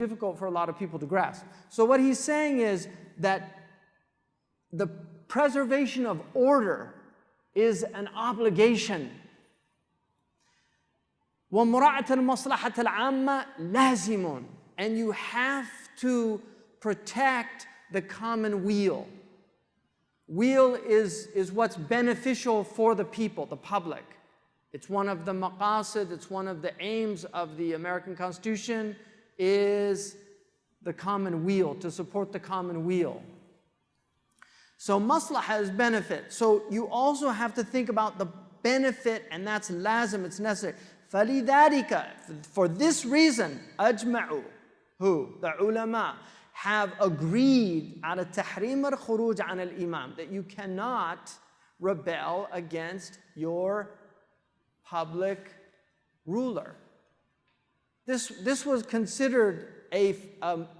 difficult for a lot of people to grasp. So what he's saying is that the preservation of order is an obligation. وَمُرَاعَةَ الْمَصْلَحَةَ الْعَامَّةِ لَازِمٌ. And you have to protect the common weal. Weal is what's beneficial for the people, the public. It's one of the maqasid, it's one of the aims of the American Constitution, is the common weal, to support the common weal. So maslahah is benefit. So you also have to think about the benefit, and that's lazim, it's necessary. فَلِذَلِكَ, for this reason, أَجْمَعُوا, who? The ulama have agreed على تحريم الخروج عن الإمام, that you cannot rebel against your public ruler. This was considered a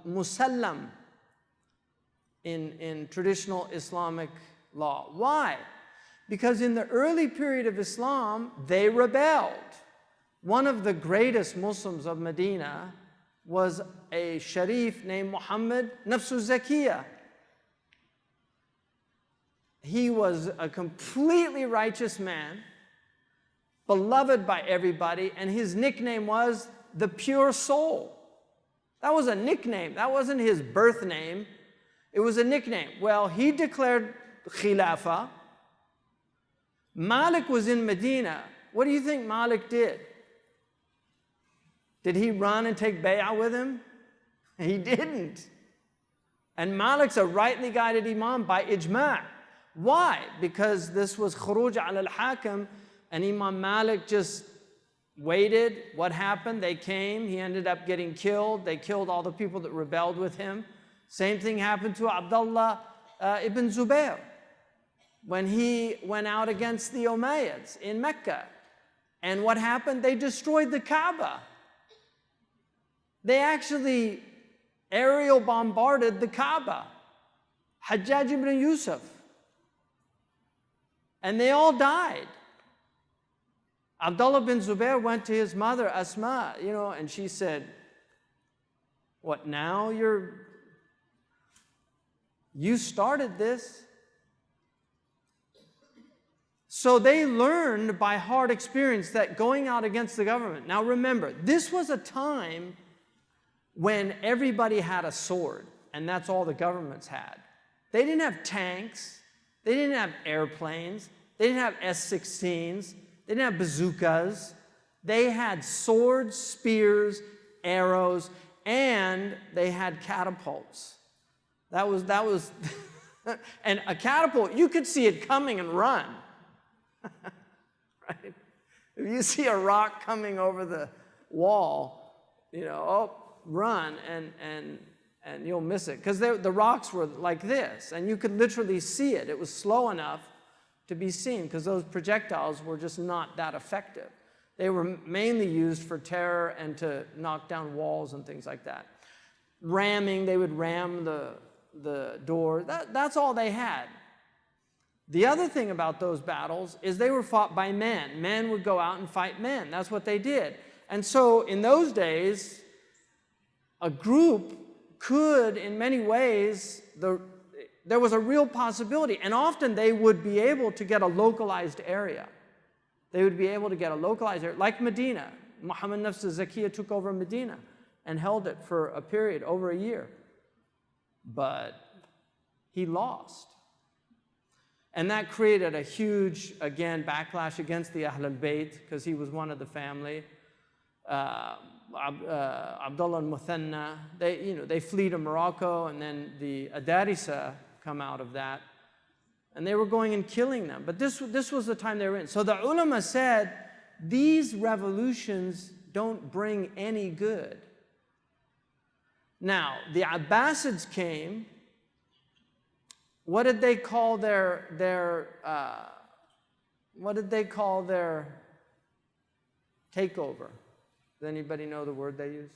musallam in traditional Islamic law. Why? Because in the early period of Islam, they rebelled. One of the greatest Muslims of Medina was a Sharif named Muhammad Nafsu Zakiyah. He was a completely righteous man, beloved by everybody, and his nickname was the Pure Soul. That was a nickname. That wasn't his birth name. It was a nickname. Well, he declared Khilafah. Malik was in Medina. What do you think Malik did? Did he run and take bay'ah with him? He didn't. And Malik's a rightly guided imam by ijma'. Why? Because this was khuruj al-hakim, and Imam Malik just waited. What happened? They came. He ended up getting killed. They killed all the people that rebelled with him. Same thing happened to Abdullah ibn Zubayr when he went out against the Umayyads in Mecca. And what happened? They destroyed the Kaaba. They actually aerial bombarded the Kaaba. Hajjaj ibn Yusuf. And they all died. Abdullah bin Zubayr went to his mother, Asma, and she said, what, now you started this? So they learned by hard experience that going out against the government. Now remember, this was a time when everybody had a sword, and that's all the governments had. They didn't have tanks, they didn't have airplanes, they didn't have S-16s, they didn't have bazookas. They had swords, spears, arrows, and they had catapults. That was, and a catapult, you could see it coming and run. Right? If you see a rock coming over the wall, run and you'll miss it. Because the rocks were like this, and you could literally see it. It was slow enough to be seen, because those projectiles were just not that effective. They were mainly used for terror and to knock down walls and things like that. Ramming, they would ram the door. That's all they had. The other thing about those battles is they were fought by men. Men would go out and fight men. That's what they did. And so in those days, a group could, in many ways, there was a real possibility, and often they would be able to get a localized area. They would be able to get a localized area, like Medina. Muhammad Nafs Zakiyah took over Medina and held it for a period, over a year. But he lost. And that created a huge, again, backlash against the Ahl al-Bayt, because he was one of the family. Abdullah al-Muthanna, they flee to Morocco, and then the Adarisa come out of that, and they were going and killing them. But this was the time they were in. So the ulama said, these revolutions don't bring any good. Now, the Abbasids came. What did they call their takeover? Does anybody know the word they used?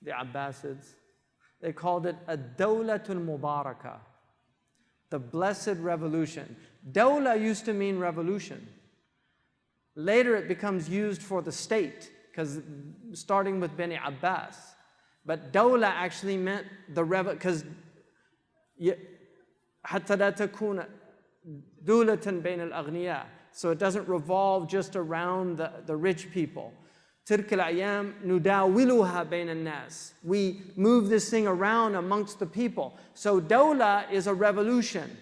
The Abbasids. They called it ad-dawlatul mubarakah, the blessed revolution. Dawla used to mean revolution. Later it becomes used for the state. because starting with Bani Abbas. But dawla actually meant the because حتى لا تكون دولة بين الأغنياء. So it doesn't revolve just around the rich people. تلك الأيام نداولها بين الناس. We move this thing around amongst the people. So dawla is a revolution.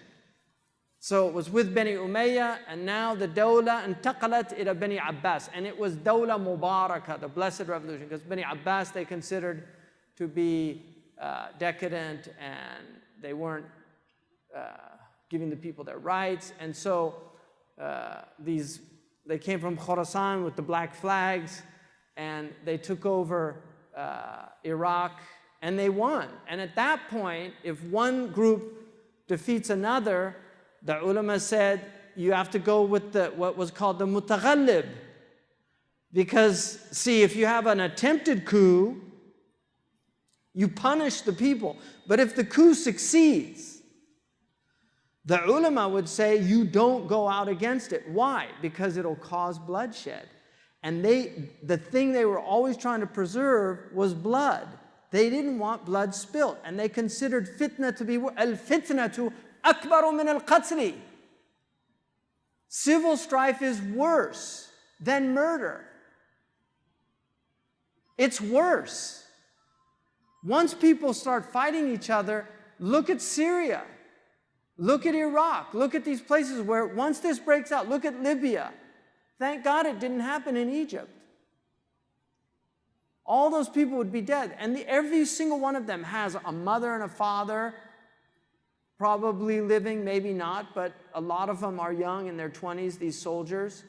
So it was with Bani Umayyah, and now the dawla انتقلت إلى Bani Abbas, and it was dawla mubarakah, the blessed revolution, because Bani Abbas they considered to be decadent, and they weren't giving the people their rights, and so they came from Khorasan with the black flags, and they took over Iraq, and they won. And at that point, if one group defeats another, the ulama said you have to go with what was called the mutaghallib. Because, see, if you have an attempted coup, you punish the people. But if the coup succeeds, the ulama would say you don't go out against it. Why? Because it'll cause bloodshed. And the thing they were always trying to preserve was blood. They didn't want blood spilt. And they considered fitna to be al-fitnatu akbaru min al-qatli. Civil strife is worse than murder. It's worse. Once people start fighting each other, look at Syria, look at Iraq, look at these places where once this breaks out, look at Libya. Thank God it didn't happen in Egypt. All those people would be dead. And every single one of them has a mother and a father, probably living, maybe not, but a lot of them are young in their 20s, these soldiers.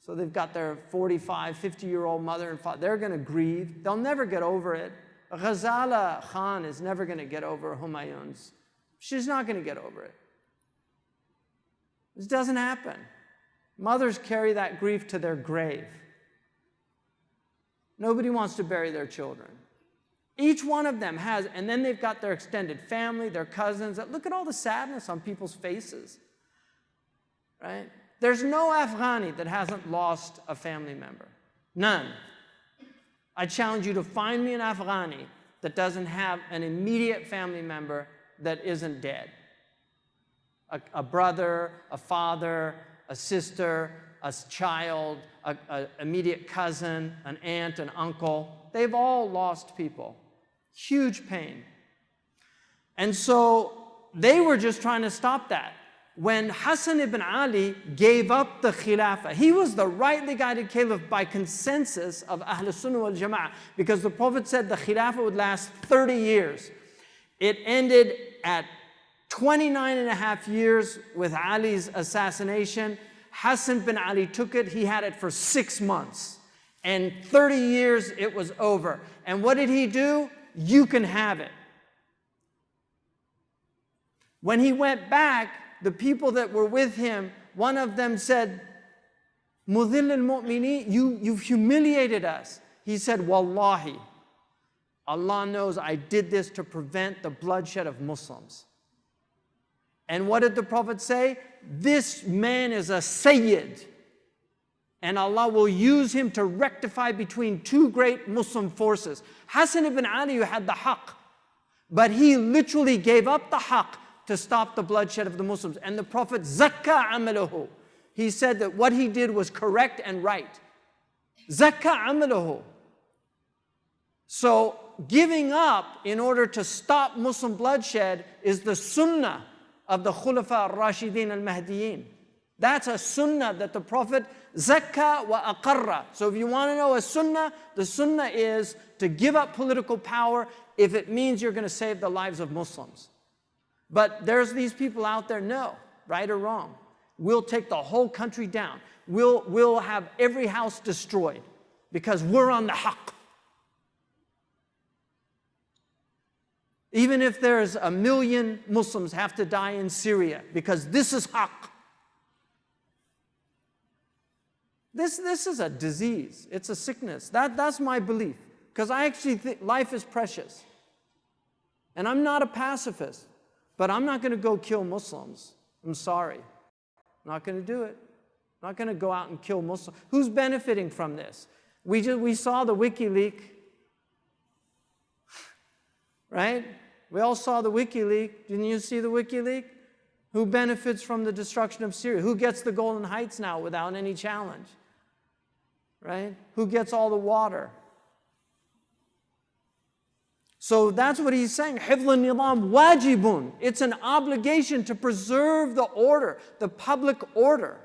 So they've got their 45, 50-year-old mother and father. They're going to grieve. They'll never get over it. Ghazala Khan is never going to get over Humayun's. She's not going to get over it. This doesn't happen. Mothers carry that grief to their grave. Nobody wants to bury their children. Each one of them has, and then they've got their extended family, their cousins. Look at all the sadness on people's faces, right? There's no Afghani that hasn't lost a family member. None. I challenge you to find me an Afghani that doesn't have an immediate family member that isn't dead. A brother, a father, a sister, a child, an immediate cousin, an aunt, an uncle. They've all lost people. Huge pain. And so they were just trying to stop that. When Hassan ibn Ali gave up the Khilafah, he was the rightly guided caliph by consensus of Ahl Sunnah wal Jama'ah, because the Prophet said the Khilafah would last 30 years. It ended at 29 and a half years with Ali's assassination. Hassan bin Ali took it, he had it for 6 months. And 30 years it was over. And what did he do? You can have it. When he went back, the people that were with him, one of them said, Mudhil al-mu'mini, you've humiliated us. He said, Wallahi, Allah knows I did this to prevent the bloodshed of Muslims. And what did the Prophet say? This man is a Sayyid, and Allah will use him to rectify between two great Muslim forces. Hassan ibn Ali had the haqq, but he literally gave up the haqq to stop the bloodshed of the Muslims. And the Prophet zakka amalahu. He said that what he did was correct and right. Zakka amalahu. So giving up in order to stop Muslim bloodshed is the sunnah of the Khulafa al-Rashidin al-Mahdiyin. That's a sunnah that the Prophet zakka wa aqarra. So if you want to know a sunnah, the sunnah is to give up political power if it means you're going to save the lives of Muslims. But there's these people out there, no, right or wrong. We'll take the whole country down. We'll have every house destroyed because we're on the haqq. Even if there's 1 million Muslims have to die in Syria because this is haqq. This is a disease. It's a sickness. That's my belief. Because I actually think life is precious. And I'm not a pacifist. But I'm not going to go kill Muslims. I'm sorry. I'm not going to do it. I'm not going to go out and kill Muslims. Who's benefiting from this? We saw the WikiLeaks, right? We all saw the WikiLeaks. Didn't you see the WikiLeaks? Who benefits from the destruction of Syria? Who gets the Golden Heights now without any challenge? Right? Who gets all the water? So that's what he's saying. حفظ النظام واجب. It's an obligation to preserve the order, the public order.